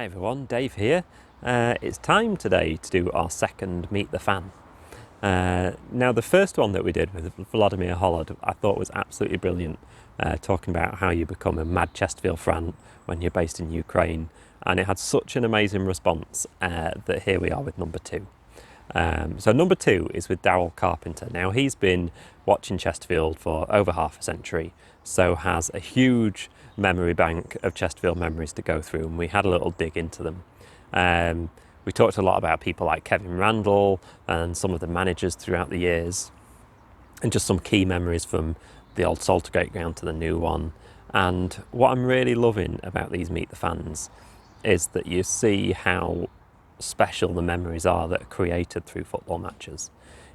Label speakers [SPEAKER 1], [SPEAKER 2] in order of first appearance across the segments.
[SPEAKER 1] Hi everyone, Dave here. It's time today to do our second Meet the Fan. Now the first one that we did with Vladimir Holod I thought was absolutely brilliant, talking about how you become a mad Chesterfield fan when you're based in Ukraine, and it had such an amazing response that here we are with number two. So number two is with Darryl Carpenter. Now he's been watching Chesterfield for over half a century, so has a huge memory bank of Chesterfield memories to go through, and we had a little dig into them. We talked a lot about people like Kevin Randall and some of the managers throughout the years, and just some key memories from the old Saltergate ground to the new one. And what I'm really loving about these Meet the Fans is that you see how special the memories are that are created through football matches.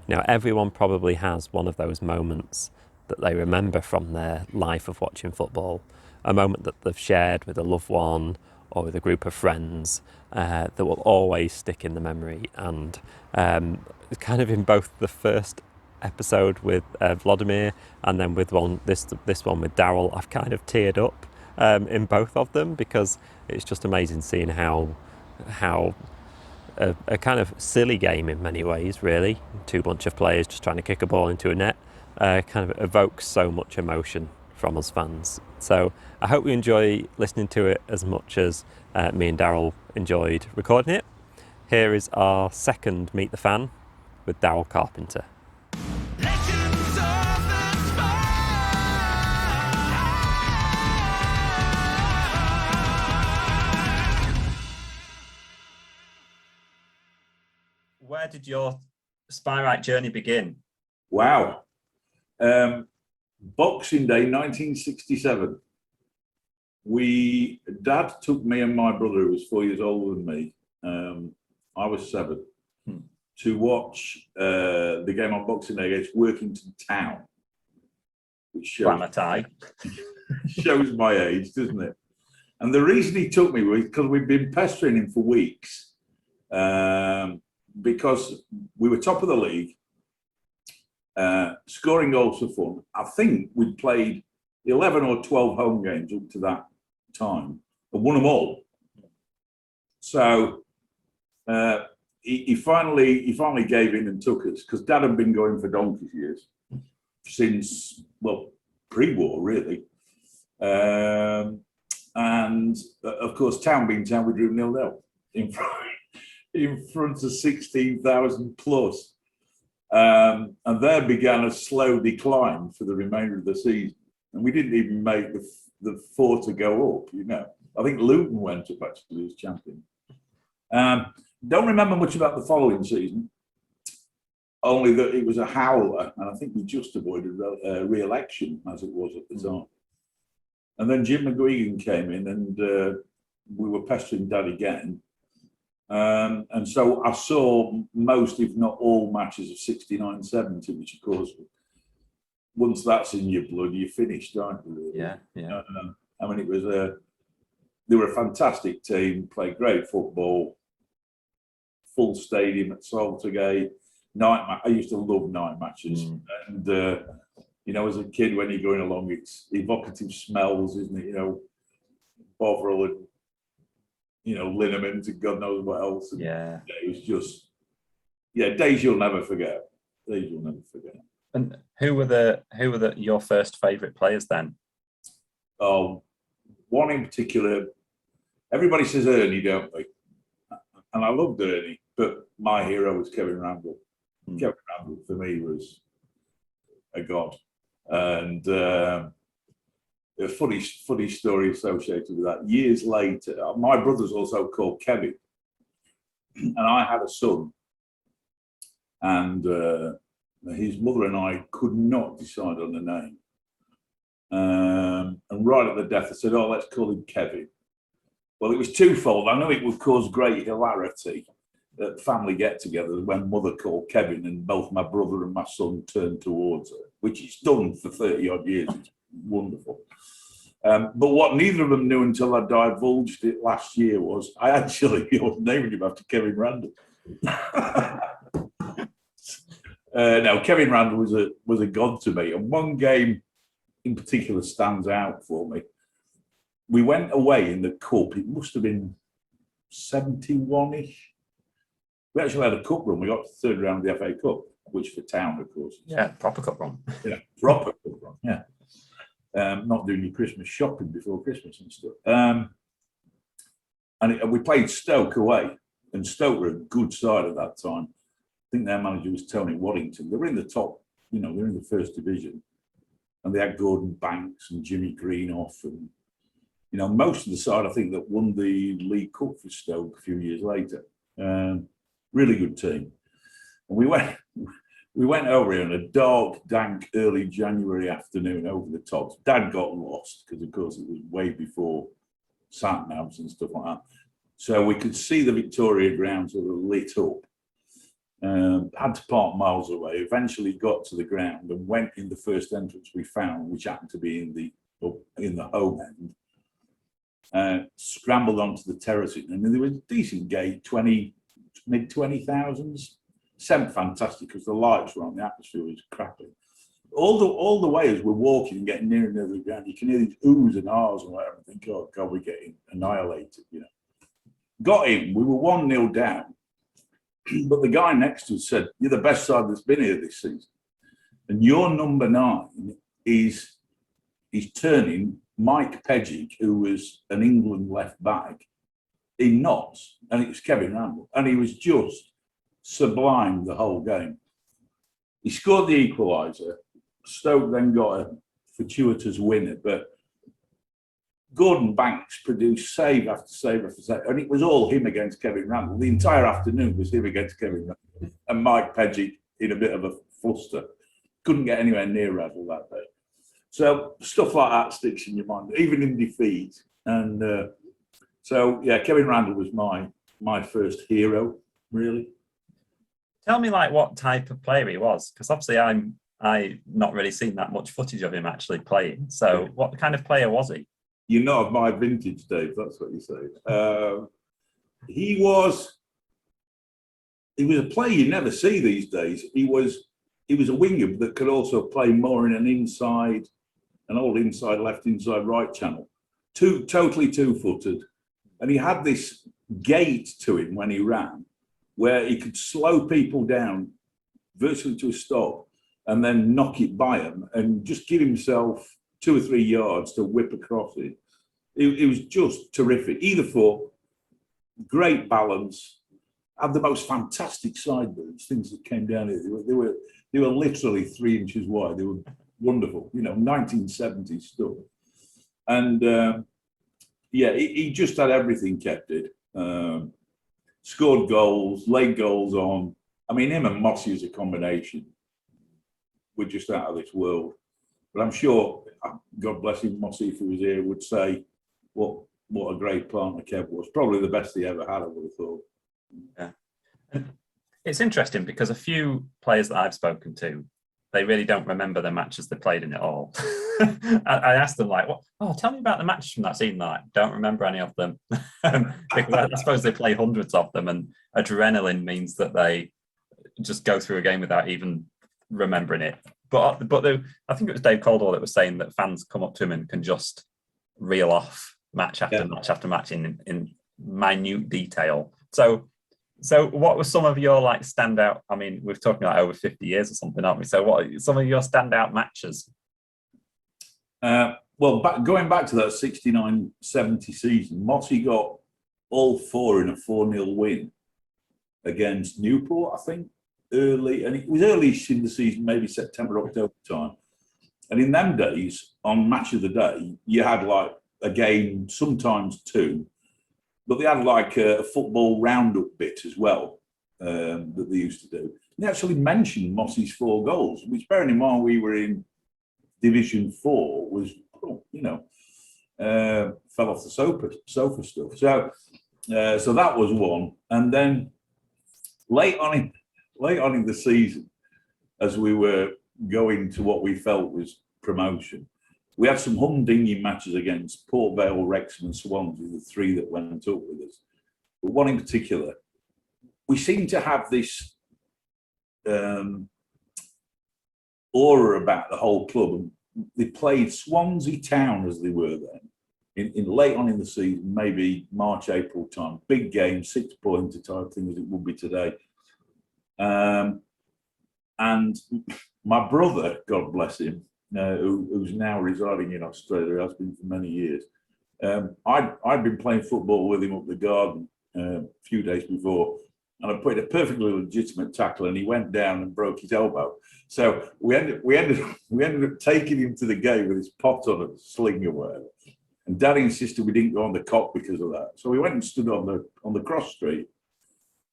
[SPEAKER 1] You know, everyone probably has one of those moments that they remember from their life of watching football, a moment that they've shared with a loved one or with a group of friends that will always stick in the memory. And kind of in both the first episode with Vladimir and then with this one with Darryl, I've kind of teared up in both of them, because it's just amazing seeing how a kind of silly game in many ways, really, two bunch of players just trying to kick a ball into a net, kind of evokes so much emotion from us fans. So I hope you enjoy listening to it as much as me and Darryl enjoyed recording it. Here is our second Meet the Fan with Darryl Carpenter. Where did your Spyrite journey begin?
[SPEAKER 2] Wow. Boxing Day 1967. Dad took me and my brother, who was 4 years older than me, I was 7, to watch the game on Boxing Day against Workington Town, which shows my age, doesn't it? And the reason he took me was because we'd been pestering him for weeks, because we were top of the league, scoring goals for fun. I think we'd played 11 or 12 home games up to that time and won them all. So he finally gave in and took us, because Dad had been going for donkey's years, since, well, pre-war really. And of course, Town being Town, we drew 0-0 in front of 16,000 plus. And there began a slow decline for the remainder of the season. And we didn't even make the 4 to go up, you know. I think Luton went up actually as champion. Don't remember much about the following season, only that it was a howler, and I think we just avoided re-election as it was at the time. And then Jim McGuigan came in, and we were pestering Dad again. And so I saw most, if not all, matches of 69-70, which of course, once that's in your blood, you're finished, aren't you? Really?
[SPEAKER 1] Yeah.
[SPEAKER 2] I mean, they were a fantastic team, played great football, full stadium at Saltergate. I used to love night matches. And, you know, as a kid, when you're going along, it's evocative smells, isn't it? You know, Bovril and, you know, liniment and God knows what else. And
[SPEAKER 1] yeah,
[SPEAKER 2] it was just, days you'll never forget. Days you'll never forget.
[SPEAKER 1] And who were your first favourite players then?
[SPEAKER 2] Oh, one in particular. Everybody says Ernie, don't they? And I loved Ernie, but my hero was Kevin Randall. Kevin Randall for me was a god, and a funny story associated with that. Years later, my brother's also called Kevin, and I had a son, and his mother and I could not decide on a name. And right at the death, I said, "Oh, let's call him Kevin." Well, it was twofold. I know it would cause great hilarity at family get-togethers when mother called Kevin and both my brother and my son turned towards her, which it's done for 30-odd years. It's wonderful. But what neither of them knew until I divulged it last year was I actually was naming him after Kevin Randall. No, Kevin Randall was a god to me. And one game in particular stands out for me. We went away in the cup. It must have been 71-ish. We actually had a cup run. We got to the third round of the FA Cup, which for Town, of course.
[SPEAKER 3] Yeah, proper cup run.
[SPEAKER 2] Yeah, proper cup run, yeah. Not doing your Christmas shopping before Christmas and stuff. And we played Stoke away, and Stoke were a good side at that time. I think their manager was Tony Waddington. They were in the top, they were in the first division. And they had Gordon Banks and Jimmy Greenoff and, most of the side, I think, that won the League Cup for Stoke a few years later. Really good team. And we went over here on a dark, dank, early January afternoon over the tops. Dad got lost because, of course, it was way before sat-navs and stuff like that. So we could see the Victoria ground sort of lit up. Had to park miles away. Eventually got to the ground and went in the first entrance we found, which happened to be in the home end. Scrambled onto the terrace, and there was a decent gate, mid 20,000s. Seemed fantastic because the lights were on, the atmosphere was crappy. All the way as we're walking and getting nearer and nearer to the ground, you can hear these oohs and ahs and whatever, and think, oh God, we're getting annihilated. Got in. We were 1-0 down. But the guy next to us said, you're the best side that's been here this season. And your number 9 is turning Mike Pedgick, who was an England left back, in knots. And it was Kevin Randall. And he was just sublime the whole game. He scored the equaliser. Stoke then got a fortuitous winner. But Gordon Banks produced save after save after save, and it was all him against Kevin Randall. The entire afternoon was him against Kevin Randall, and Mike Pedgick in a bit of a fluster. Couldn't get anywhere near Randall that day. So stuff like that sticks in your mind, even in defeat. And Kevin Randall was my first hero, really.
[SPEAKER 3] Tell me, what type of player he was, because obviously I not really seen that much footage of him actually playing. So what kind of player was he?
[SPEAKER 2] You're not of my vintage, Dave. That's what you say. He was a player you never see these days. He was a winger that could also play more in an old inside left, inside right channel. Totally two-footed, and he had this gait to him when he ran, where he could slow people down virtually to a stop, and then knock it by him, and just give himself 2 or 3 yards to whip across it. It was just terrific. Either foot, great balance, had the most fantastic sideburns, things that came down here. They were literally 3 inches wide. They were wonderful, 1970s stuff. And he just had everything kept it. Scored goals, laid goals on. I mean, him and Mossy as a combination were just out of this world. But I'm sure, God bless him, Mossy, if he was here, would say what a great partner Kev was. Probably the best he ever had, I would have thought.
[SPEAKER 3] Yeah. It's interesting because a few players that I've spoken to, they really don't remember the matches they played in it all. I asked them, tell me about the matches from that season. Don't remember any of them. Because I suppose they play hundreds of them, and adrenaline means that they just go through a game without even remembering it. But I think it was Dave Caldwell that was saying that fans come up to him and can just reel off match after match after match in minute detail. So what were some of your standout? I mean, we've talked about over 50 years or something, aren't we? So what are some of your standout matches?
[SPEAKER 2] Going back to that 69-70 season, Mossy got all 4 in a 4-0 win against Newport, I think. Early, and it was early in the season, maybe September, October time. And in them days, on Match of the Day, you had a game, sometimes 2, but they had a football roundup bit as well that they used to do. And they actually mentioned Mossy's 4 goals, which, bearing in mind we were in Division 4, was fell off the sofa stuff. So that was one, and then late on in the season, as we were going to what we felt was promotion, we had some humdinging matches against Port Vale, Wrexham and Swansea, the 3 that went up with us. But one in particular, we seemed to have this aura about the whole club. And they played Swansea Town as they were then, in late on in the season, maybe March, April time. Big game, 6-pointer type thing as it would be today. And my brother, God bless him, who's now residing in Australia, has been for many years. I'd been playing football with him up the garden a few days before, and I put in a perfectly legitimate tackle, and he went down and broke his elbow. So we ended up taking him to the game with his pot on a sling or whatever. And Daddy insisted we didn't go on the cop because of that. So we went and stood on the cross street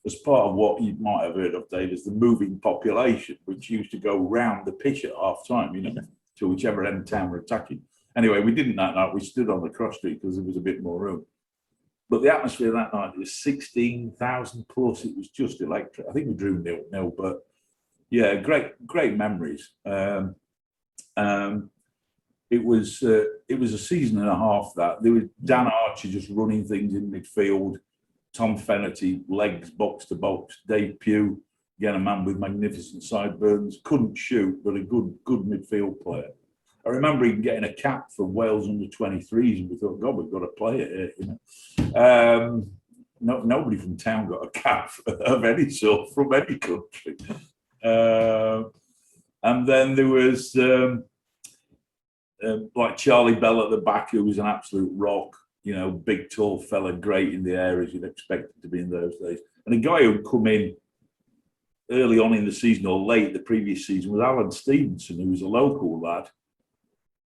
[SPEAKER 2] as part of what you might have heard of, Dave, as the moving population, which used to go round the pitch at half time, to whichever end of town we're attacking. Anyway, we didn't that night. We stood on the cross street because there was a bit more room. But the atmosphere that night was 16,000 plus. It was just electric. I think we drew 0-0, but yeah, great memories. It was a season and a half that there was Dan Archer just running things in midfield. Tom Fennerty, legs box to box. Dave Pugh, again, a man with magnificent sideburns, couldn't shoot, but a good midfield player. I remember him getting a cap for Wales under-23s, and we thought, God, we've got a player here. Nobody from town got a cap of any sort from any country. And then there was like Charlie Bell at the back, who was an absolute rock. Big, tall fella, great in the air as you'd expect it to be in those days. And a guy who'd come in early on in the season or late the previous season was Alan Stevenson, who was a local lad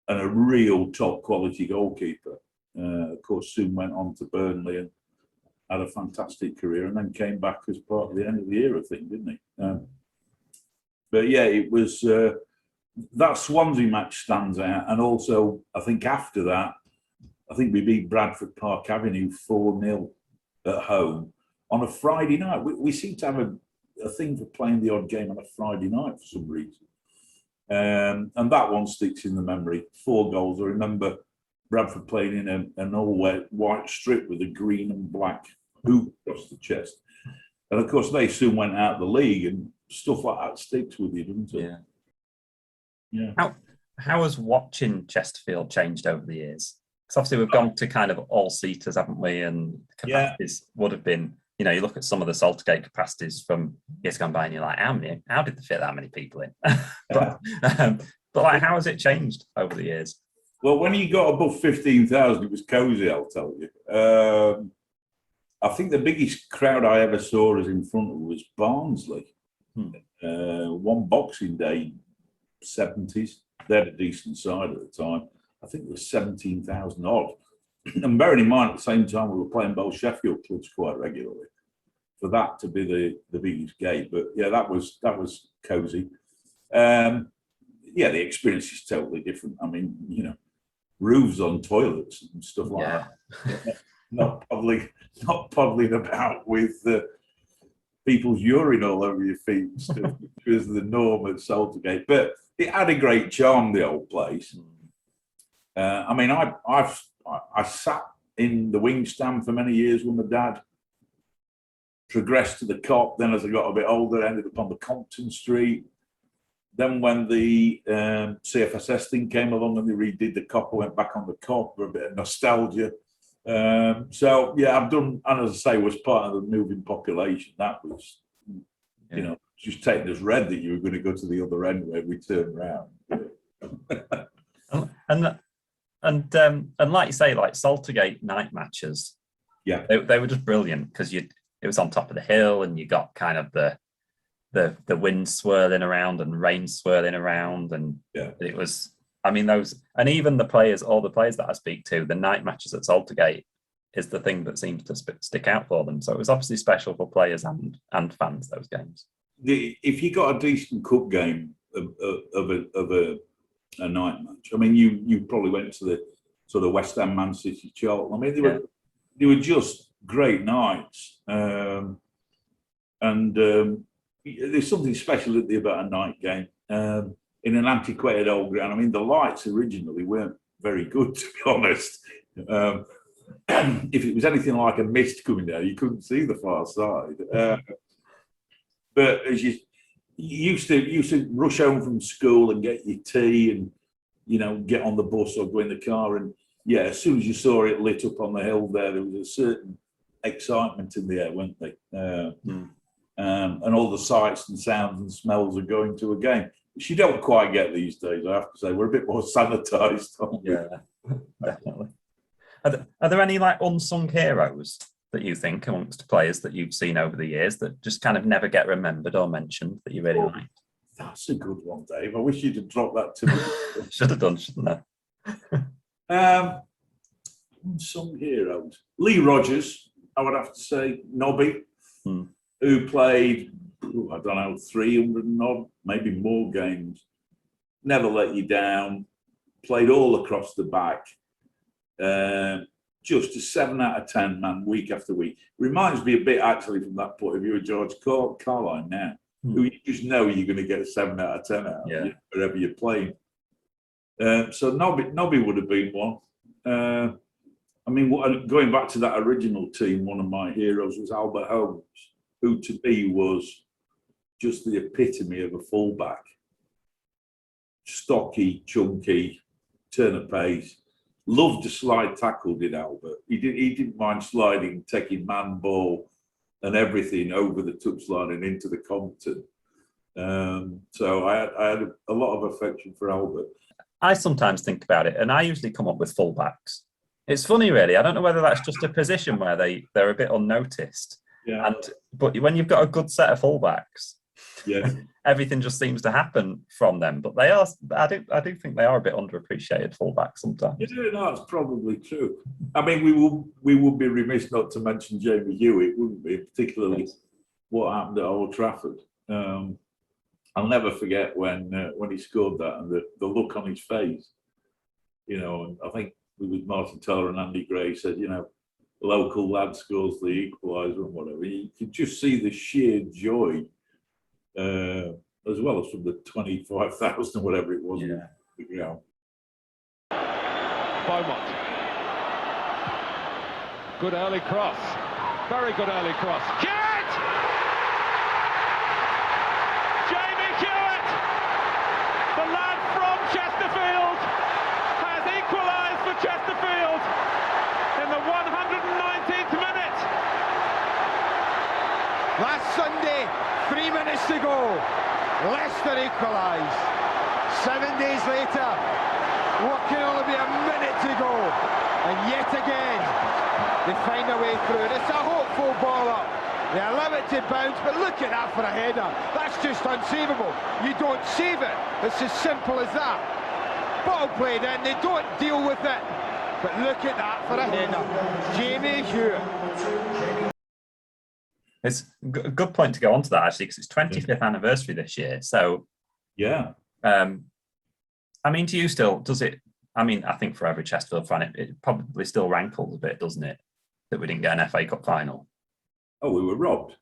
[SPEAKER 2] and a real top quality goalkeeper. Of course, soon went on to Burnley and had a fantastic career, and then came back as part of the end of the era thing, didn't he? But yeah, it was that Swansea match stands out. And also, I think after that, I think we beat Bradford Park Avenue 4-0 at home on a Friday night. We seem to have a thing for playing the odd game on a Friday night for some reason. And that one sticks in the memory. 4 goals. I remember Bradford playing in an all-white strip with a green and black hoop across the chest. And of course, they soon went out of the league, and stuff like that sticks with you, doesn't it?
[SPEAKER 3] Yeah. How has watching Chesterfield changed over the years? Because obviously we've gone to kind of all-seaters, haven't we? And capacities would have been, you look at some of the Saltergate capacities from years gone by and you're like, how did they fit that many people in? but like, how has it changed over the years?
[SPEAKER 2] Well, when you got above 15,000, it was cosy, I'll tell you. I think the biggest crowd I ever saw us in front of was Barnsley. One Boxing Day, 70s. They had a decent side at the time. I think it was 17,000 odd. And bearing in mind, at the same time, we were playing both Sheffield clubs quite regularly. For that to be the biggest gate, but yeah, that was cosy. The experience is totally different. I mean, roofs on toilets and stuff like that. Not puddling about with people's urine all over your feet and stuff, which was the norm at Saltergate. But it had a great charm, the old place. I mean, I sat in the wing stand for many years with my dad, progressed to the Cop. Then as I got a bit older, ended up on the Compton Street. Then when the CFSS thing came along and they redid the Cop, I went back on the Cop for a bit of nostalgia. So, yeah, I've done, and as I say, was part of the moving population. That was, just taking as read that you were going to go to the other end where we turned around.
[SPEAKER 3] And like you say, like Saltergate night matches, they were just brilliant because it was on top of the hill, and you got kind of the wind swirling around and rain swirling around, and it was. I mean, and even all the players that I speak to, the night matches at Saltergate is the thing that seems to stick out for them. So it was obviously special for players and fans, those games.
[SPEAKER 2] If you got a decent cup game of a night match, I mean, you probably went to the sort of West Ham, Man City, Charlton. I mean, they were just great nights. And there's something special about a night game. In an antiquated old ground. I mean, the lights originally weren't very good, to be honest. If it was anything like a mist coming down, you couldn't see the far side. But as you used to rush home from school and get your tea and, get on the bus or go in the car. And yeah, as soon as you saw it lit up on the hill there was a certain excitement in the air, weren't they? And all the sights and sounds and smells are going to a game, which you don't quite get these days, I have to say. We're a bit more sanitised, aren't we?
[SPEAKER 3] Yeah, definitely. Are there any like unsung heroes that you think amongst players that you've seen over the years that just kind of never get remembered or mentioned that you really like?
[SPEAKER 2] That's a good one, Dave. I wish you'd have dropped that to me.
[SPEAKER 3] Should have done, shouldn't I?
[SPEAKER 2] Unsung heroes. Lee Rogers, I would have to say, Nobby, who played, I don't know, 300 and odd, maybe more games. Never let you down. Played all across the back. Just a 7 out of 10 man, week after week. Reminds me a bit, actually, from that point of view, of George Carline now, who you just know you're going to get a 7 out of 10 out of wherever you're playing. So Nobby would have been one. I mean, going back to that original team, one of my heroes was Albert Holmes, who to me was just the epitome of a fullback. Stocky, chunky, turn of pace. Loved to slide tackle, did Albert. He didn't mind sliding, taking man ball and everything over the touchline and into the Compton. So I had a lot of affection for Albert.
[SPEAKER 3] I sometimes think about it, and I usually come up with fullbacks. It's funny, really. I don't know whether that's just a position where they're a bit unnoticed.
[SPEAKER 2] Yeah.
[SPEAKER 3] But when you've got a good set of fullbacks,
[SPEAKER 2] yeah,
[SPEAKER 3] everything just seems to happen from them. But they are, I do think they are a bit underappreciated fullbacks sometimes.
[SPEAKER 2] Yeah, no, that's probably true. I mean, we would be remiss not to mention Jamie Hewitt, wouldn't we? Particularly what happened at Old Trafford. I'll never forget when he scored that and the look on his face. You know, and I think it was Martin Tyler and Andy Gray said, you know, the local lad scores the equaliser and whatever. You could just see the sheer joy, as well as from the 25,000 or whatever it was.
[SPEAKER 3] Yeah.
[SPEAKER 2] You know.
[SPEAKER 4] Beaumont. Good early cross. Very good early cross. Hewitt! Jamie Hewitt! The lad from Chesterfield has equalised for Chesterfield in the 119th minute.
[SPEAKER 5] Last Sunday, 3 minutes to go, Leicester equalised. 7 days later, what can only be a minute to go, and yet again they find a way through. And it's a hopeful ball up. They allow it to bounce, but look at that for a header. That's just unsavable. You don't save it. It's as simple as that. Ball played in, they don't deal with it. But look at that for a header. Jamie Hewitt.
[SPEAKER 3] It's a good point to go on to that, actually, because it's 25th anniversary this year. So,
[SPEAKER 2] yeah.
[SPEAKER 3] I mean, to you still, does it? I mean, I think for every Chesterfield fan, it probably still rankles a bit, doesn't it? That we didn't get an FA Cup final.
[SPEAKER 2] Oh, we were robbed.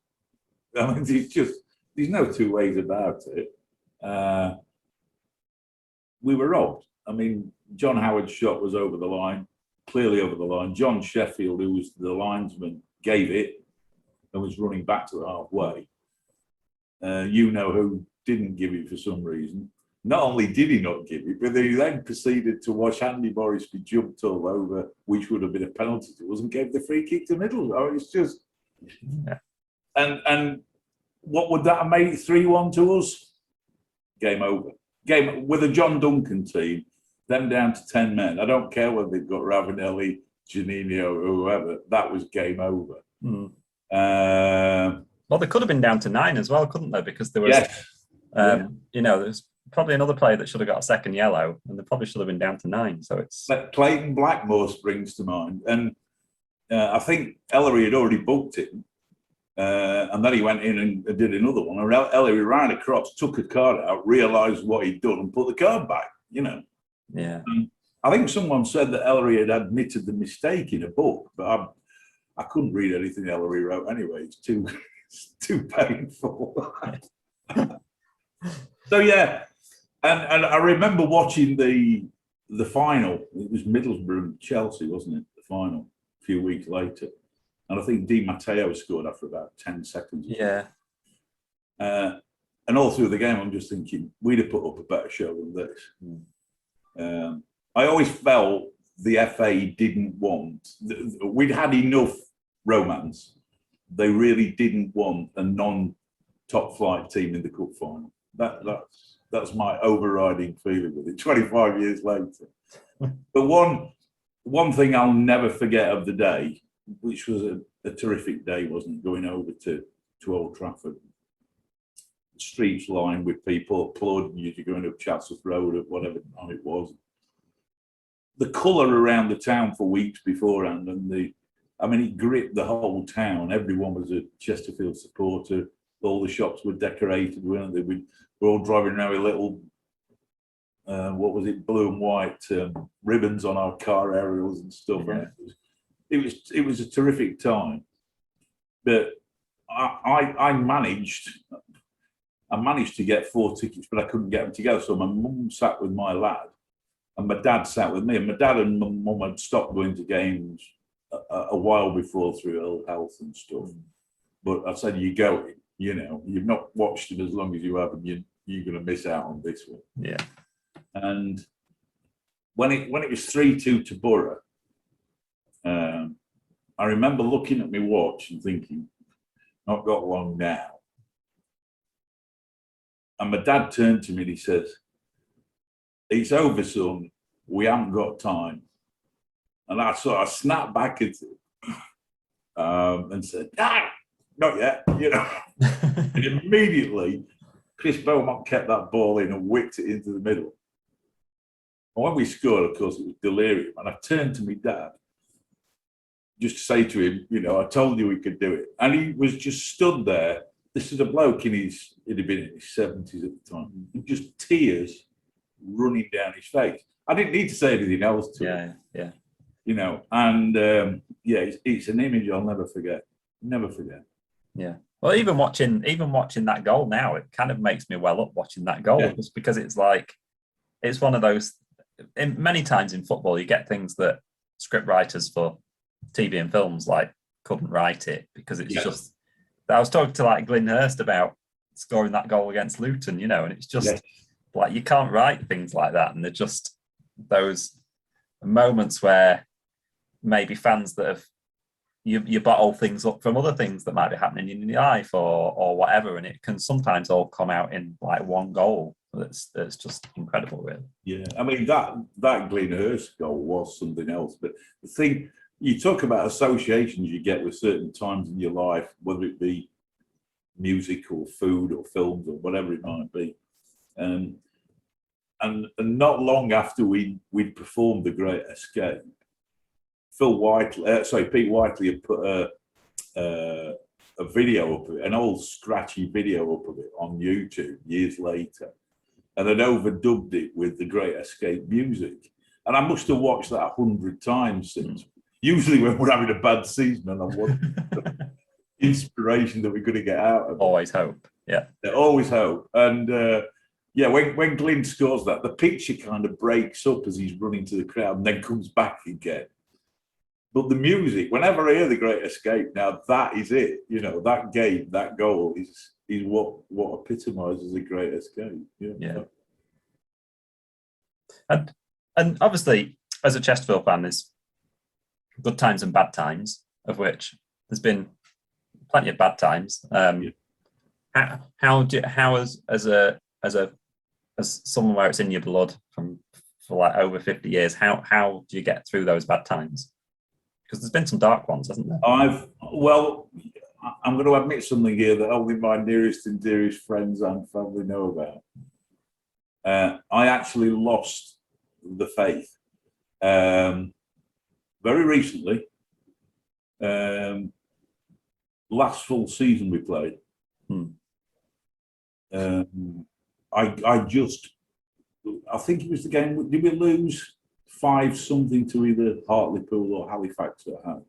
[SPEAKER 2] I mean, there's no two ways about it. We were robbed. I mean, John Howard's shot was over the line, clearly over the line. John Sheffield, who was the linesman, gave it and was running back to the halfway. You know who didn't give it for some reason. Not only did he not give it, but he then proceeded to watch Andy Morris be jumped all over, which would have been a penalty to us, and gave the free kick to Middle. Oh, it's just... Yeah. And what would that have made it 3-1 to us? Game over. Game with a John Duncan team, them down to 10 men. I don't care whether they've got Ravanelli, Janino, or whoever. That was game over.
[SPEAKER 3] Well, they could have been down to 9 as well, couldn't they? Because there was, you know, there's probably another player that should have got a second yellow, and they probably should have been down to 9. So it's
[SPEAKER 2] Clayton Blackmore springs to mind, and I think Ellery had already booked him, and then he went in and did another one. And Ellery ran across, took a card out, realised what he'd done, and put the card back. You know.
[SPEAKER 3] Yeah.
[SPEAKER 2] I think someone said that Ellery had admitted the mistake in a book, but I couldn't read anything Ellery wrote anyway. It's too painful. So yeah. And I remember watching the final. It was Middlesbrough and Chelsea, wasn't it? The final a few weeks later. And I think Di Matteo scored after about 10 seconds.
[SPEAKER 3] Yeah.
[SPEAKER 2] And all through the game, I'm just thinking, we'd have put up a better show than this. I always felt the FA didn't want. We'd had enough romance. They really didn't want a non-top flight team in the cup final. That's my overriding feeling with it. 25 years later, but one thing I'll never forget of the day, which was a terrific day, wasn't it? Going over to Old Trafford, streets lined with people applauding you to going up Chatsworth Road or whatever time it was. The colour around the town for weeks beforehand, and it gripped the whole town. Everyone was a Chesterfield supporter. All the shops were decorated, weren't they? We were all driving around with little, blue and white ribbons on our car aerials and stuff.
[SPEAKER 3] Yeah.
[SPEAKER 2] It was a terrific time. But I managed to get 4 tickets, but I couldn't get them together. So my mum sat with my lad, and my dad sat with me. And my dad and my mum had stopped going to games a while before through ill health and stuff. But I said, "You go, you've not watched it as long as you have, and you're going to miss out on this one."
[SPEAKER 3] Yeah.
[SPEAKER 2] And when it was 3-2 to Borough, I remember looking at my watch and thinking, "Not got long now." And my dad turned to me and he says, "It's over, son. We haven't got time." And I snapped back at him and said, "Dad, not yet." And immediately, Chris Beaumont kept that ball in and whipped it into the middle. And when we scored, of course, it was delirium. And I turned to my dad just to say to him, "I told you we could do it." And he was just stood there. This is a bloke he'd have been in his 70s at the time. Just tears running down his face. I didn't need to say anything else to him.
[SPEAKER 3] Yeah.
[SPEAKER 2] It's an image I'll never forget. Never forget.
[SPEAKER 3] Yeah. Well, even watching that goal now, it kind of makes me well up watching that goal, just because it's like, it's one of those. Many times in football, you get things that script writers for TV and films couldn't write it, because it's just. I was talking to Glyn Hurst about scoring that goal against Luton, and it's just you can't write things like that, and they're just those moments where maybe fans that have you bottle things up from other things that might be happening in your life or whatever, and it can sometimes all come out in one goal. That's just incredible, really.
[SPEAKER 2] Yeah, that Glyn Hurst goal was something else. But the thing, you talk about associations you get with certain times in your life, whether it be music or food or films or whatever it might be, and not long after we'd performed The Great Escape, Pete Whiteley had put a video up of it, an old scratchy video up of it on YouTube years later, and had overdubbed it with The Great Escape music. And I must have watched that 100 times since. Usually when we're having a bad season and I want inspiration that we're going to get out of it.
[SPEAKER 3] Always hope. Yeah.
[SPEAKER 2] Always hope. And when Glyn scores that, the picture kind of breaks up as he's running to the crowd and then comes back again. But the music, whenever I hear The Great Escape now, that is it. That game, that goal is what epitomises The Great Escape.
[SPEAKER 3] Yeah. And obviously, as a Chesterfield fan, there's good times and bad times, of which there's been plenty of bad times. How as someone where it's in your blood for over 50 years, how do you get through those bad times? Because there's been some dark ones, hasn't there?
[SPEAKER 2] I'm going to admit something here that only my nearest and dearest friends and family know about. I actually lost the faith very recently. Last full season we played. I think it was the game. Did we lose 5-0 to either Hartlepool or Halifax at home?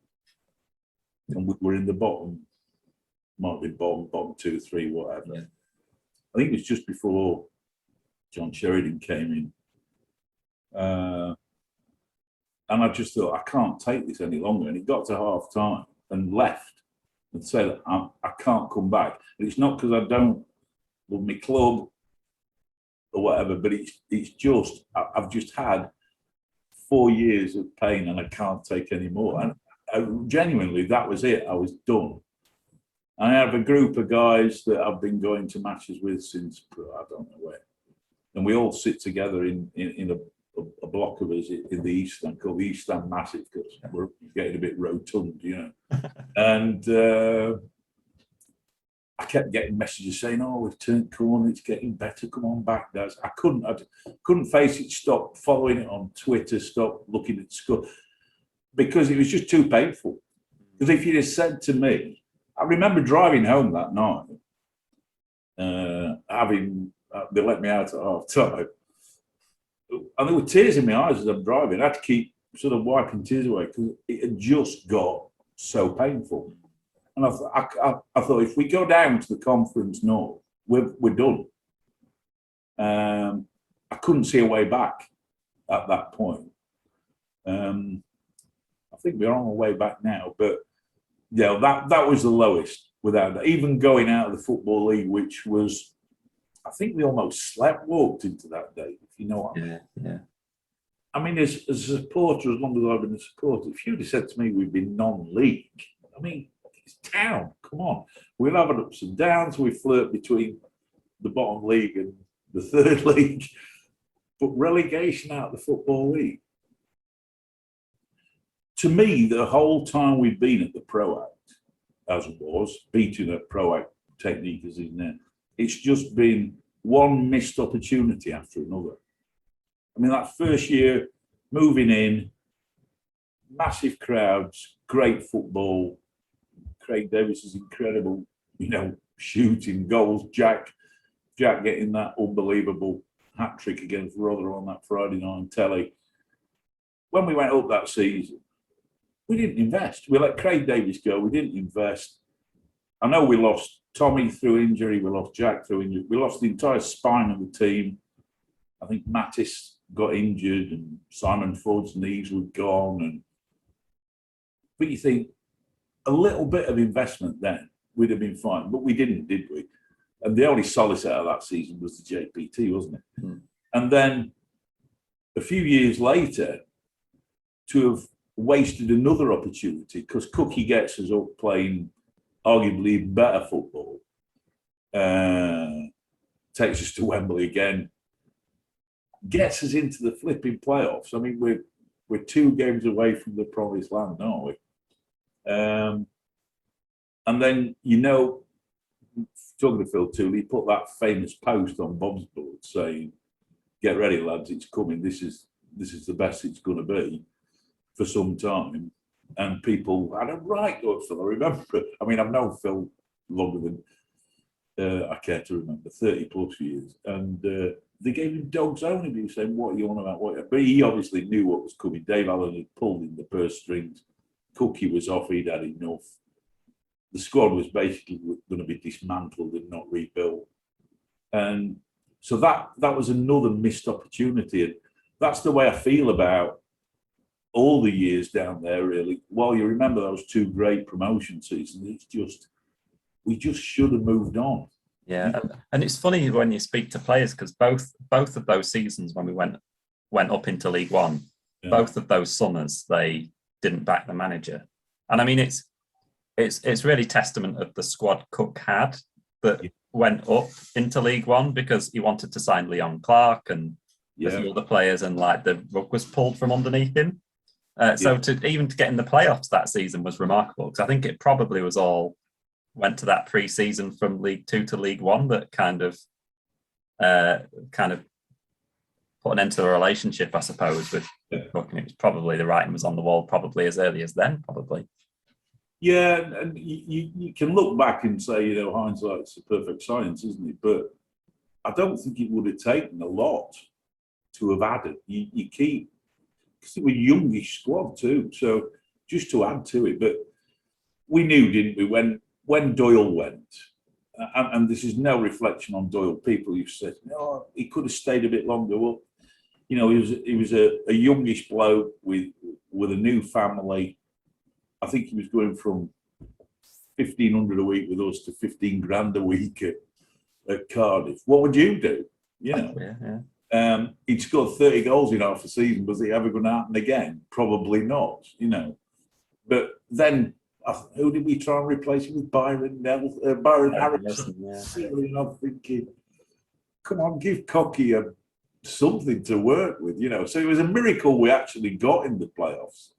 [SPEAKER 2] And we were in the bottom, might be bottom 2, 3, whatever. Yeah. I think it was just before John Sheridan came in. And I just thought, I can't take this any longer. And it got to half time and left and said, I can't come back. And it's not because I don't love my club or whatever, but it's just, I've just had 4 years of pain and I can't take any more. And genuinely, that was it. I was done. I have a group of guys that I've been going to matches with since I don't know when, and we all sit together in a block of us in the East Stand called the East Stand Massive because we're getting a bit rotund, you know. And I kept getting messages saying, "Oh, we've turned corner. It's getting better. Come on back, guys." I couldn't face it. Stop following it on Twitter. Stop looking at score because it was just too painful. Because if you'd have said to me, I remember driving home that night, they let me out at half time, and there were tears in my eyes as I'm driving. I had to keep sort of wiping tears away because it had just got so painful. And I thought if we go down to the Conference North, we're done. I couldn't see a way back at that point. I think we're on our way back now, but yeah, that was the lowest without that. Even going out of the Football League, which was, I think we almost walked into that day, if you know what I mean.
[SPEAKER 3] Yeah.
[SPEAKER 2] I mean, as a supporter, as long as I've been a supporter, if you'd have said to me we've been non-league, I mean, it's Town, come on. We'll have an ups and downs. We flirt between the bottom league and the third league. But relegation out of the Football League, to me, the whole time we've been at the Pro Act, as it was, beating a Pro Act technique as in there, it's just been one missed opportunity after another. I mean, that first year, moving in, massive crowds, great football. Craig Davis is incredible, you know, shooting goals. Jack getting that unbelievable hat trick against Rotherham on that Friday night on telly. When we went up that season, we didn't invest. We let Craig Davis go. We didn't invest. I know we lost Tommy through injury. We lost Jack through injury. We lost the entire spine of the team. I think Mattis got injured and Simon Ford's knees were gone. But you think a little bit of investment then would have been fine. But we didn't, did we? And the only solace out of that season was the JPT, wasn't it? Mm. And then a few years later, to have wasted another opportunity because Cookie gets us up playing arguably better football, takes us to Wembley again, gets us into the flipping playoffs. I mean, we're 2 games away from the promised land, aren't we? And then, you know, talking to Phil Tooley, he put that famous post on Bob's board saying, "Get ready, lads, it's coming. This is the best it's going to be for some time." And people had a right good Phil. I remember it. I mean, I've known Phil longer than I care to remember, 30 plus years. And they gave him dog's own abuse, saying, "What are you on about?" But he obviously knew what was coming. Dave Allen had pulled in the purse strings. Cookie was off. He'd had enough. The squad was basically going to be dismantled and not rebuilt. And so that was another missed opportunity. And that's the way I feel about all the years down there, really. While you remember those 2 great promotion seasons, it's just, we just should have moved on.
[SPEAKER 3] Yeah, and it's funny when you speak to players because both of those seasons when we went up into League One, both of those summers they didn't back the manager, and I mean it's really testament of the squad Cook had that went up into League One because he wanted to sign Leon Clark and a few other players, and like the rug was pulled from underneath him. So to get in the playoffs that season was remarkable because I think it probably was all went to that pre-season from League Two to League One that kind of put an end to the relationship, I suppose, with Cook. And it was probably the writing was on the wall probably as early as then, probably.
[SPEAKER 2] Yeah, and you can look back and say, you know, hindsight's a perfect science, isn't it? But I don't think it would have taken a lot to have added. You keep, because it was a youngish squad too, so just to add to it. But we knew, didn't we, when Doyle went, and this is no reflection on Doyle. People who said, "No, he could have stayed a bit longer." Well, you know, he was a youngish bloke with a new family. I think he was going from 1,500 a week with us to 15 grand a week at Cardiff. What would you do? You know, He'd scored 30 goals in half a season. Was it ever going to happen again? Probably not, you know. But then, who did we try and replace him with? Byron Harrison.
[SPEAKER 3] Yeah.
[SPEAKER 2] And I'm thinking, come on, give Cocky something to work with, you know. So it was a miracle we actually got in the playoffs.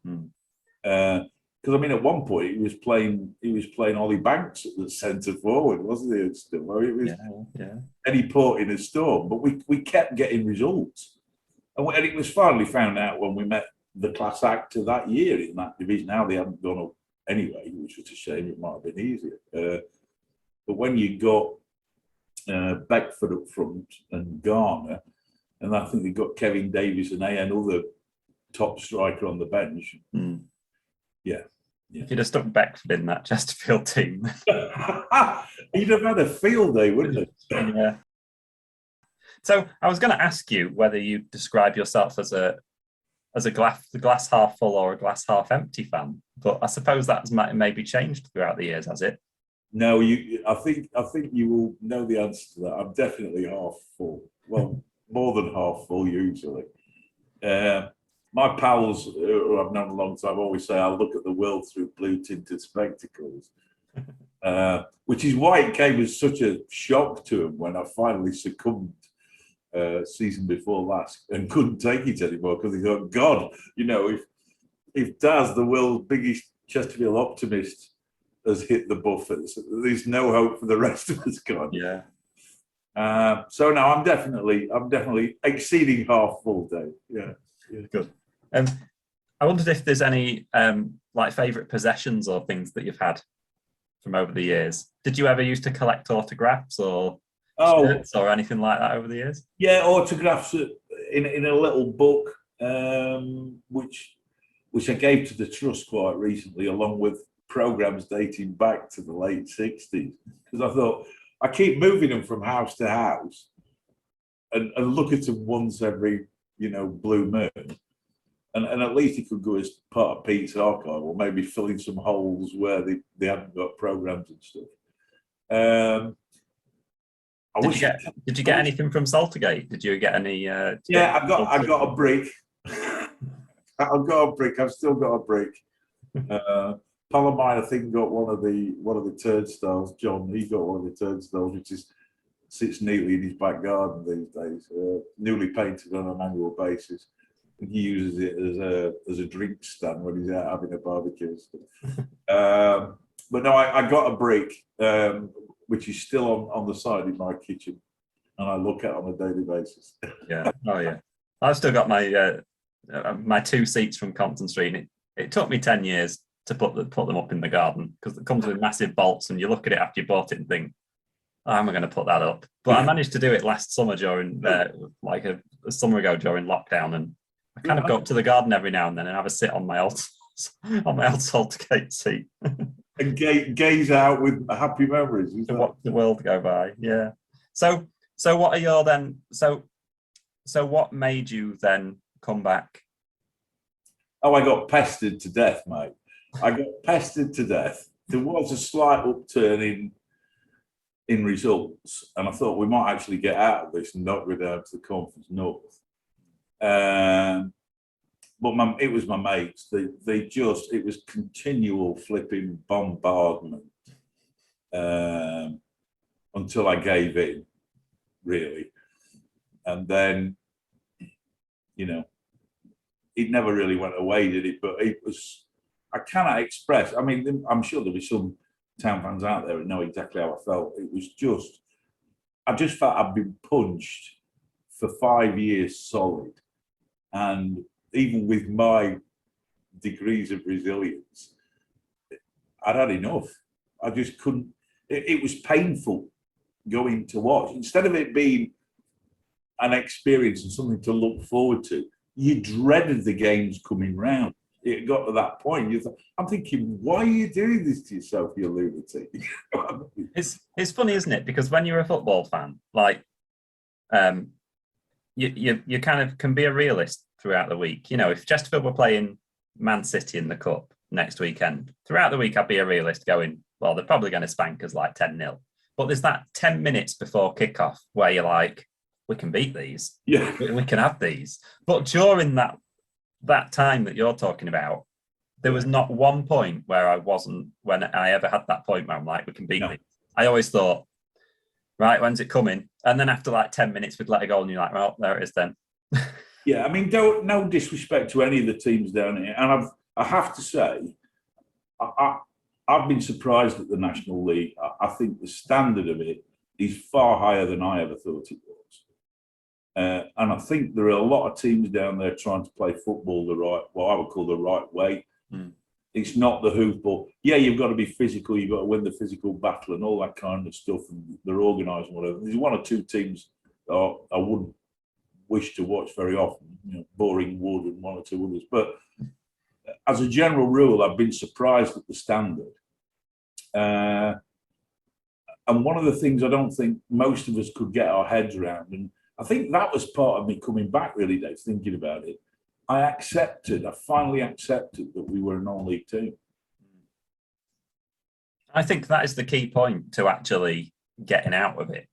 [SPEAKER 2] Because I mean, at one point he was playing Ollie Banks at the centre forward, wasn't he? Still, it was Eddie Port in a storm, but we kept getting results, and it was finally found out when we met the class actor that year in that division. Now they haven't gone up anyway, which was a shame. It might have been easier, but when you got Beckford up front and Garner, and I think they got Kevin Davies and another top striker on the bench. Yeah.
[SPEAKER 3] If you'd have stuck Beckford in that Chesterfield team,
[SPEAKER 2] he'd have had a field day, wouldn't he?
[SPEAKER 3] Yeah. So I was going to ask you whether you describe yourself as a glass half full or a glass half empty fan, but I suppose that's maybe changed throughout the years, has it?
[SPEAKER 2] No, I think you will know the answer to that. I'm definitely half full. Well, more than half full usually. My pals who I've known a long time always say I look at the world through blue tinted spectacles, which is why it came as such a shock to them when I finally succumbed season before last and couldn't take it anymore, because they thought, God, you know, if Daz, the world's biggest Chesterfield optimist, has hit the buffers, there's no hope for the rest of us, God.
[SPEAKER 3] Yeah.
[SPEAKER 2] So no, I'm definitely exceeding half full, Dave. Yeah.
[SPEAKER 3] Good. I wondered if there's any like favourite possessions or things that you've had from over the years. Did you ever used to collect autographs or shirts or anything like that over the years?
[SPEAKER 2] Yeah, autographs in a little book, which I gave to the trust quite recently, along with programmes dating back to the late 60s, because I thought I keep moving them from house to house and look at them once every, you know, blue moon. And at least it could go as part of Pete's archive, or maybe fill in some holes where they haven't got programs and stuff.
[SPEAKER 3] Did you get anything from Saltergate? Did you get any?
[SPEAKER 2] I got a brick. I've got a brick. I've still got a brick. Palomine, I think, got one of the turnstiles. John, he got one of the turnstiles, which sits neatly in his back garden these days. Newly painted on an annual basis. He uses it as a drink stand when he's out having a barbecue. But no, I got a brick, which is still on the side in my kitchen, and I look at on a daily basis.
[SPEAKER 3] Yeah. Oh yeah. I've still got my 2 seats from Compton Street. It took me 10 years to put them up in the garden, because it comes with massive bolts, and you look at it after you bought it and think, how am I going to put that up? But I managed to do it last summer during like a summer ago during lockdown, and I kind of go up to the garden every now and then and have a sit on my old Saltergate seat
[SPEAKER 2] and gaze out with happy memories.
[SPEAKER 3] To watch the world go by. Yeah. So what are your then? So what made you then come back?
[SPEAKER 2] Oh, I got pestered to death, mate. I got pestered to death. There was a slight upturn in results, and I thought we might actually get out of this and not go down to the Conference North. But it was my mates. It was continual flipping bombardment until I gave in, really. And then, you know, it never really went away, did it? But it was, I cannot express. I mean, I'm sure there'll be some Town fans out there who know exactly how I felt. It was just, I just felt I'd been punched for 5 years solid. And even with my degrees of resilience, I'd had enough. I just couldn't, it was painful going to watch. Instead of it being an experience and something to look forward to, you dreaded the games coming round. It got to that point. I'm thinking, why are you doing this to yourself, you lunatic?
[SPEAKER 3] It's funny, isn't it? Because when you're a football fan, like, you kind of can be a realist throughout the week. You know, if Chesterfield were playing Man City in the Cup next weekend, throughout the week I'd be a realist going, well, they're probably going to spank us like 10-0. But there's that 10 minutes before kickoff where you're like, we can beat these.
[SPEAKER 2] Yeah.
[SPEAKER 3] We can have these. But during that time that you're talking about, there was not one point where when I ever had that point where I'm like, we can beat these. I always thought, right, when's it coming? And then after like 10 minutes, we'd let it go, and you're like, well, there it is then.
[SPEAKER 2] Yeah, I mean, no disrespect to any of the teams down here, and I have to say, I've been surprised at the National League. I think the standard of it is far higher than I ever thought it was, and I think there are a lot of teams down there trying to play football what I would call the right way. It's not the hoofball. Yeah, you've got to be physical. You've got to win the physical battle and all that kind of stuff. And they're organised and whatever. There's one or two teams that I wouldn't wish to watch very often. Boring Wood and one or two others. But as a general rule, I've been surprised at the standard. And one of the things I don't think most of us could get our heads around, and I think that was part of me coming back really, Dave, thinking about it. I finally accepted that we were a non-league team.
[SPEAKER 3] I think that is the key point to actually getting out of it.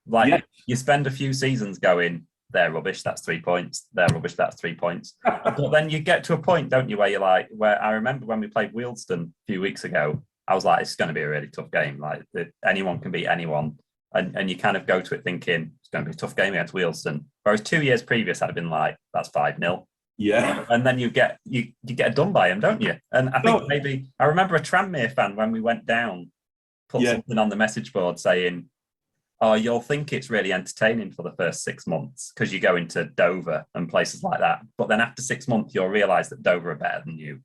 [SPEAKER 3] Like, you spend a few seasons going, they're rubbish, that's 3 points. They're rubbish, that's 3 points. But then you get to a point, don't you, where I remember when we played Wealdstone a few weeks ago, I was like, it's going to be a really tough game. Like, anyone can beat anyone. And you kind of go to it thinking, it's going to be a tough game against Wealdstone. Whereas 2 years previous, I'd have been like, that's 5-0.
[SPEAKER 2] Yeah.
[SPEAKER 3] And then you get done by him, don't you? And I think maybe I remember a Tranmere fan when we went down put something on the message board saying, oh, you'll think it's really entertaining for the first 6 months because you go into Dover and places like that. But then after 6 months, you'll realise that Dover are better than you.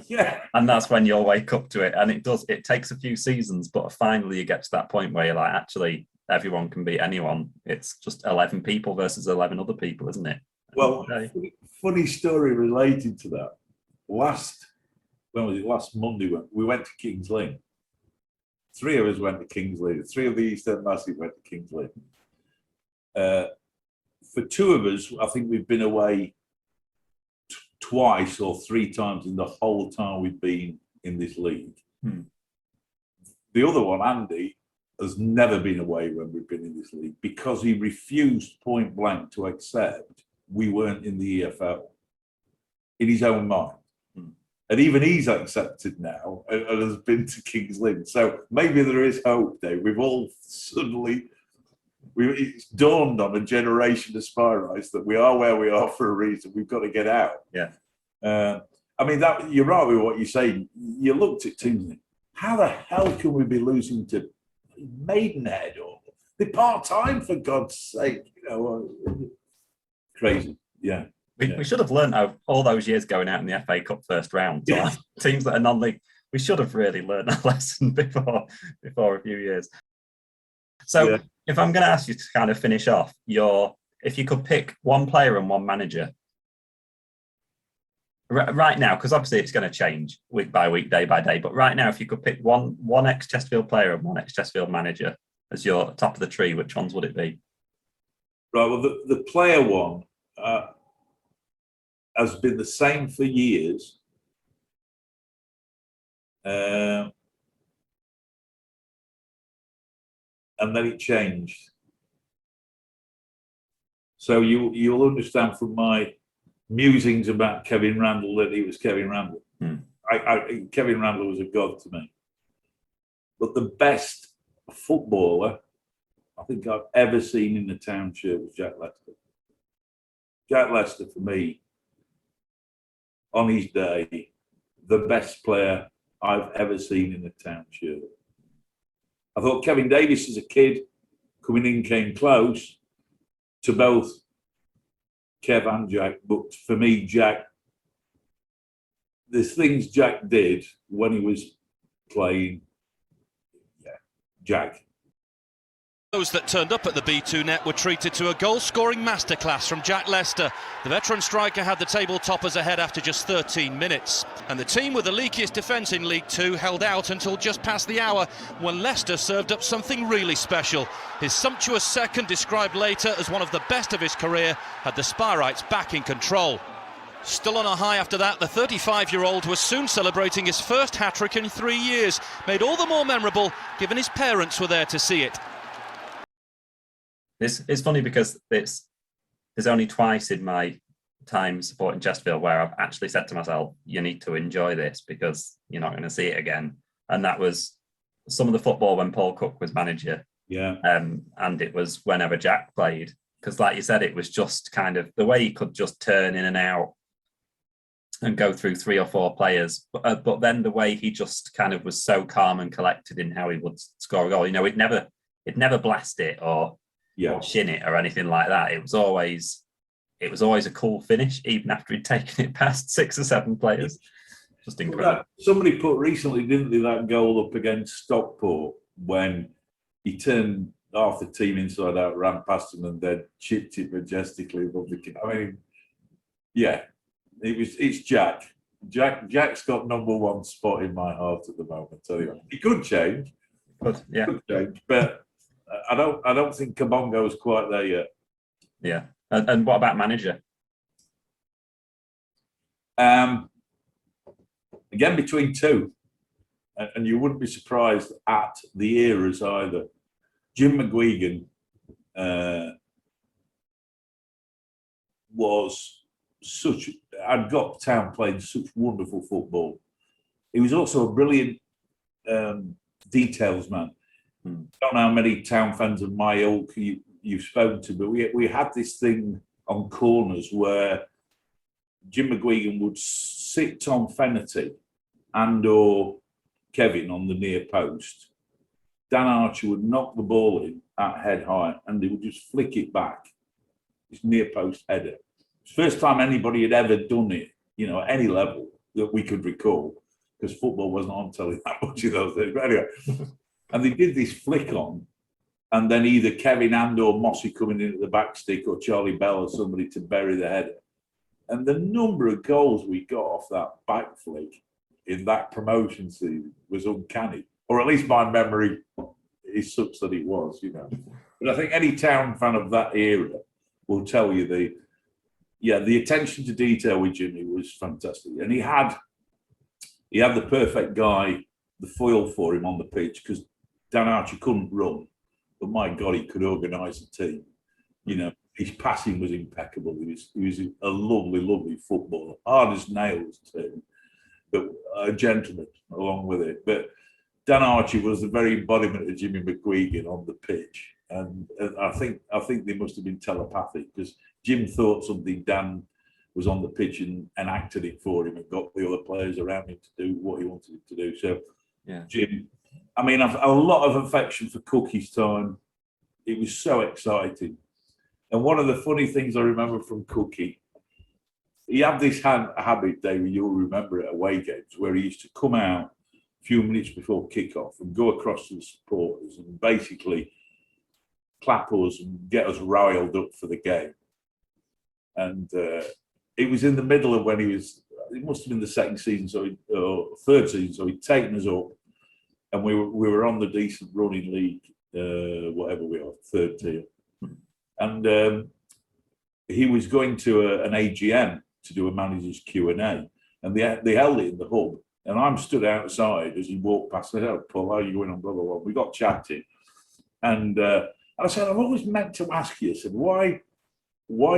[SPEAKER 2] Yeah.
[SPEAKER 3] And that's when you'll wake up to it. And it takes a few seasons, but finally you get to that point where you're like, actually, everyone can beat anyone. It's just 11 people versus 11 other people, isn't it?
[SPEAKER 2] Well, funny story related to that. Last Monday, we went to Kings Lynn. 3 of us went to Kings Lynn. 3 of the East End Massive went to Kings Lynn. For 2 of us, I think we've been away twice or 3 times in the whole time we've been in this league. The other one, Andy, has never been away when we've been in this league because he refused point blank to accept we weren't in the EFL in his own mind. And even he's accepted now and has been to Kings Lynn. So maybe there is hope, Dave. We've all suddenly, it's dawned on a generation of Spyrites that we are where we are for a reason. We've got to get out.
[SPEAKER 3] Yeah.
[SPEAKER 2] I mean, that you're right with what you're saying. You looked at teams and think, how the hell can we be losing to Maidenhead or they're part-time, for God's sake? Crazy. Yeah.
[SPEAKER 3] We should have learned all those years going out in the FA Cup first round. Teams that are non-league, we should have really learned that lesson before a few years. So if I'm going to ask you to kind of finish off, if you could pick one player and one manager right now, because obviously it's going to change week by week, day by day, but right now, if you could pick one ex-Chesterfield player and one ex-Chesterfield manager as your top of the tree, which ones would it be?
[SPEAKER 2] Right, well, the player one has been the same for years. And then it changed. So you'll understand from my musings about Kevin Randall that he was Kevin Randall. Kevin Randall was a god to me. But the best footballer I think I've ever seen in the town shirt was Jack Lester. Jack Lester, for me, on his day, the best player I've ever seen in the town shirt. I thought Kevin Davies as a kid coming in came close to both Kev and Jack, but for me, Jack, there's things Jack did when he was playing. Jack.
[SPEAKER 6] Those that turned up at the B2 net were treated to a goal-scoring masterclass from Jack Lester. The veteran striker had the table toppers ahead after just 13 minutes. And the team with the leakiest defence in League Two held out until just past the hour when Leicester served up something really special. His sumptuous second, described later as one of the best of his career, had the Spyrites back in control. Still on a high after that, the 35-year-old was soon celebrating his first hat-trick in 3 years, made all the more memorable given his parents were there to see it.
[SPEAKER 3] It's funny because there's only twice in my time supporting Chesterfield where I've actually said to myself, you need to enjoy this because you're not going to see it again. And that was some of the football when Paul Cook was manager.
[SPEAKER 2] Yeah.
[SPEAKER 3] And it was whenever Jack played. Because like you said, it was just kind of the way he could just turn in and out and go through 3 or 4 players. But then the way he just kind of was so calm and collected in how he would score a goal. You know, he'd never blast it or shin it or anything like that. It was always a cool finish, even after he'd taken it past 6 or 7 players. Just incredible.
[SPEAKER 2] Somebody put recently, didn't they, that goal up against Stockport when he turned half the team inside out, ran past them, and then chipped it majestically above the. I mean, yeah, it's Jack. Jack's got #1 spot in my heart at the moment. Tell you, he could change. Could change, but I don't think Kabongo's quite there yet.
[SPEAKER 3] Yeah, and what about manager?
[SPEAKER 2] Again, between 2, and you wouldn't be surprised at the eras either. Jim McGuigan was I'd got Town playing such wonderful football. He was also a brilliant details man. I don't know how many Town fans of my ilk you've spoken to, but we had this thing on corners where Jim McGuigan would sit Tom Fennerty and or Kevin on the near post. Dan Archer would knock the ball in at head high and they would just flick it back. This near post header. It's the first time anybody had ever done it, you know, at any level that we could recall, because football wasn't on telly that much of those days. But anyway, and they did this flick on, and then either Kevin and or Mossy coming in at the back stick or Charlie Bell or somebody to bury the header. And the number of goals we got off that back flick in that promotion season was uncanny. Or at least my memory is such that it was, you know. But I think any Town fan of that era will tell you the attention to detail with Jimmy was fantastic. And he had the perfect guy, the foil for him on the pitch, because Dan Archer couldn't run, but my God, he could organise a team. You know, his passing was impeccable. He was a lovely, lovely footballer, hard as nails too, but a gentleman along with it. But Dan Archie was the very embodiment of Jimmy McGuigan on the pitch, and I think they must have been telepathic, because Jim thought something, Dan was on the pitch and acted it for him and got the other players around him to do what he wanted him to do. So, yeah, Jim. I mean, I've a lot of affection for Cookie's time. It was so exciting, and one of the funny things I remember from Cookie, he had this habit, David, you'll remember it, away games, where he used to come out a few minutes before kick-off and go across to the supporters and basically clap us and get us riled up for the game. And it was in the middle of when it must have been the second season, or third season, so he'd taken us up, and we were on the decent running league, whatever we are, third tier. And he was going to an AGM to do a manager's Q&A, and they held it in the hub. And I'm stood outside as he walked past. I said, "Oh, Paul, how are you going on?" Blah, blah, blah. We got chatting. And I said, "I've always meant to ask you," I said, why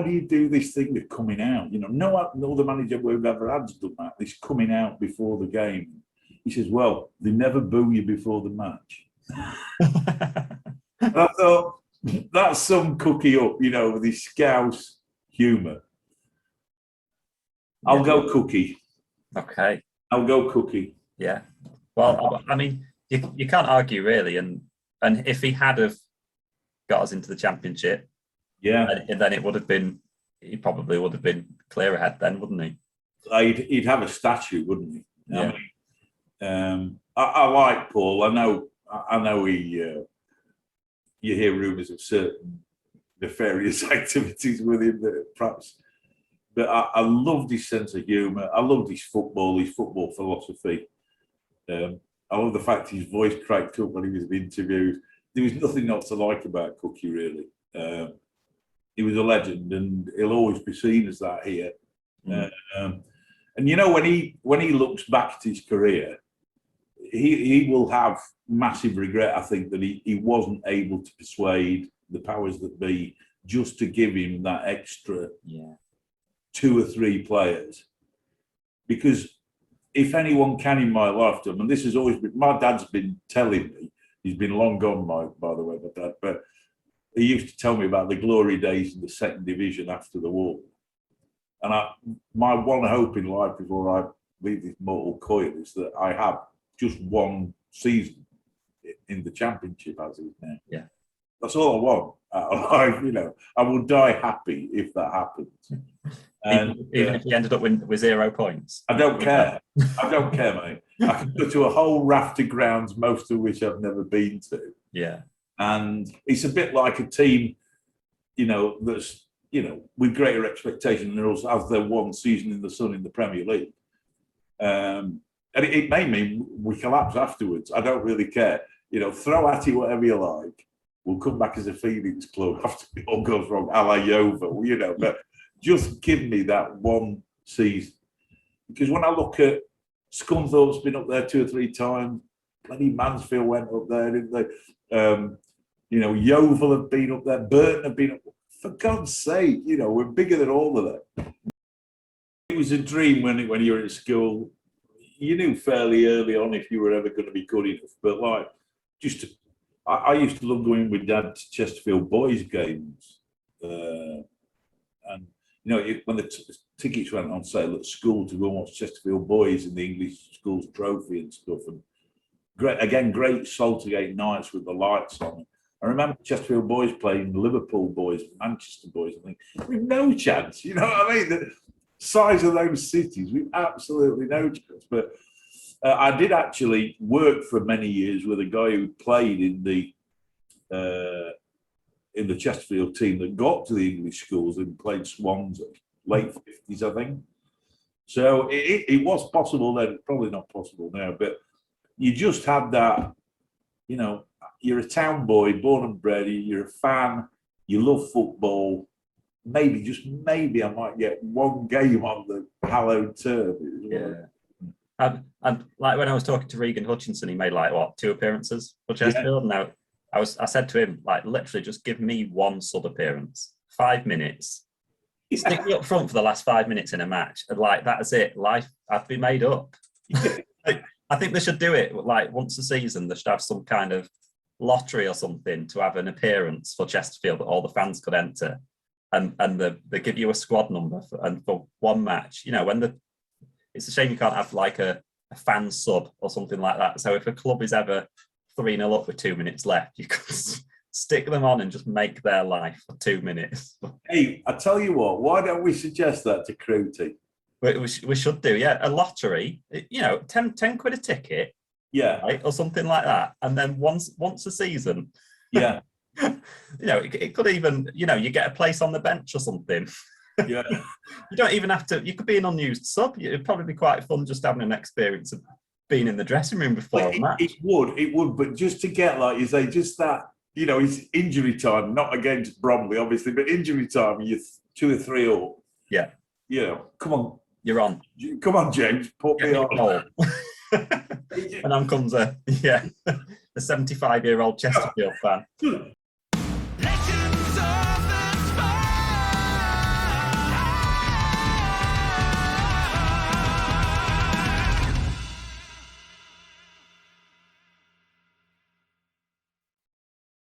[SPEAKER 2] do you do this thing of coming out? You know, no other manager we've ever had has done that, this coming out before the game. He says, "Well, they never boo you before the match." And I thought, that's some Cookie up, you know, with his Scouse humour. I'll go Cookie.
[SPEAKER 3] Okay.
[SPEAKER 2] I'll go Cookie.
[SPEAKER 3] Yeah. Well, I mean, you can't argue really, and if he had have got us into the Championship,
[SPEAKER 2] yeah,
[SPEAKER 3] then it would have been, he probably would have been clear ahead then, wouldn't he?
[SPEAKER 2] He'd have a statue, wouldn't he?
[SPEAKER 3] Yeah.
[SPEAKER 2] I mean, I like Paul. I know he. You hear rumours of certain nefarious activities with him that perhaps. But I loved his sense of humour. I loved his football philosophy. I love the fact his voice cracked up when he was interviewed. There was nothing not to like about Cookie, really. He was a legend, and he'll always be seen as that here. And you know, when he looks back at his career, he will have massive regret, I think, that he wasn't able to persuade the powers that be, just to give him that extra
[SPEAKER 3] Yeah.
[SPEAKER 2] 2 or 3 players. Because if anyone can in my lifetime, and this has always been, my dad's been telling me, he's been long gone, by the way, my dad, but he used to tell me about the glory days in the second division after the war. And my one hope in life before I leave this mortal coil is that I have just one season in the championship as is now.
[SPEAKER 3] Yeah.
[SPEAKER 2] That's all I want out of life, you know. I will die happy if that happens. And
[SPEAKER 3] even if you ended up with 0 points.
[SPEAKER 2] I don't care. I don't care, mate. I can go to a whole raft of grounds, most of which I've never been to.
[SPEAKER 3] Yeah.
[SPEAKER 2] And it's a bit like a team, you know, that's, you know, with greater expectation than us as their one season in the sun in the Premier League. And it may mean we collapse afterwards. I don't really care. You know, throw at it whatever you like. We'll come back as a Phoenix club after it all goes wrong, a la Yeovil, you know. But just give me that one season. Because when I look at Scunthorpe's been up there 2 or 3 times, bloody Mansfield went up there, didn't they? You know, Yeovil have been up there, Burton have been up. For God's sake, you know, we're bigger than all of them. It was a dream when you were at school. You knew fairly early on if you were ever going to be good enough. But like, I used to love going with Dad to Chesterfield boys games. And, you know, when the tickets went on sale at school to go and watch Chesterfield boys in the English schools trophy and stuff. And great Saltergate nights with the lights on. I remember Chesterfield boys playing Liverpool boys, Manchester boys. I think we've no chance. You know what I mean? The size of those cities, we've absolutely no chance. But I did actually work for many years with a guy who played in the Chesterfield team that got to the English schools and played Swansea, late 50s, I think. So it was possible then. Probably not possible now, but you just had that. You know, you're a town boy, born and bred, you're a fan, you love football. Maybe I might get one game on the hallowed turf.
[SPEAKER 3] Yeah. And like when I was talking to Regan Hutchinson, he made like 2 appearances for Chesterfield. Yeah. Now I said to him, like, literally just give me one sub appearance, 5 minutes. Yeah. Stick me up front for the last 5 minutes in a match. And like, that's it. Life, I'd be made up. I think they should do it like once a season. They should have some kind of lottery or something to have an appearance for Chesterfield that all the fans could enter, and they give you a squad number for one match. You know, it's a shame you can't have like a fan sub or something like that. So if a club is ever 3-0 up with 2 minutes left, you could stick them on and just make their life for 2 minutes.
[SPEAKER 2] Hey, I tell you what, why don't we suggest that to Crewty?
[SPEAKER 3] We should do, yeah. A lottery, you know, 10 quid a ticket,
[SPEAKER 2] yeah,
[SPEAKER 3] right, or something like that. And then once a season,
[SPEAKER 2] yeah,
[SPEAKER 3] you know, it could even, you know, you get a place on the bench or something.
[SPEAKER 2] Yeah,
[SPEAKER 3] you don't even have to. You could be an unused sub. It'd probably be quite fun just having an experience of being in the dressing room before a match.
[SPEAKER 2] It would, but just to get, like you say, just that, you know, it's injury time, not against Bromley, obviously, but injury time. You're 2 or 3 up.
[SPEAKER 3] Yeah,
[SPEAKER 2] you know, come on.
[SPEAKER 3] You're on.
[SPEAKER 2] Come on, James. Put me on.
[SPEAKER 3] And on comes a 75-year-old Chesterfield fan.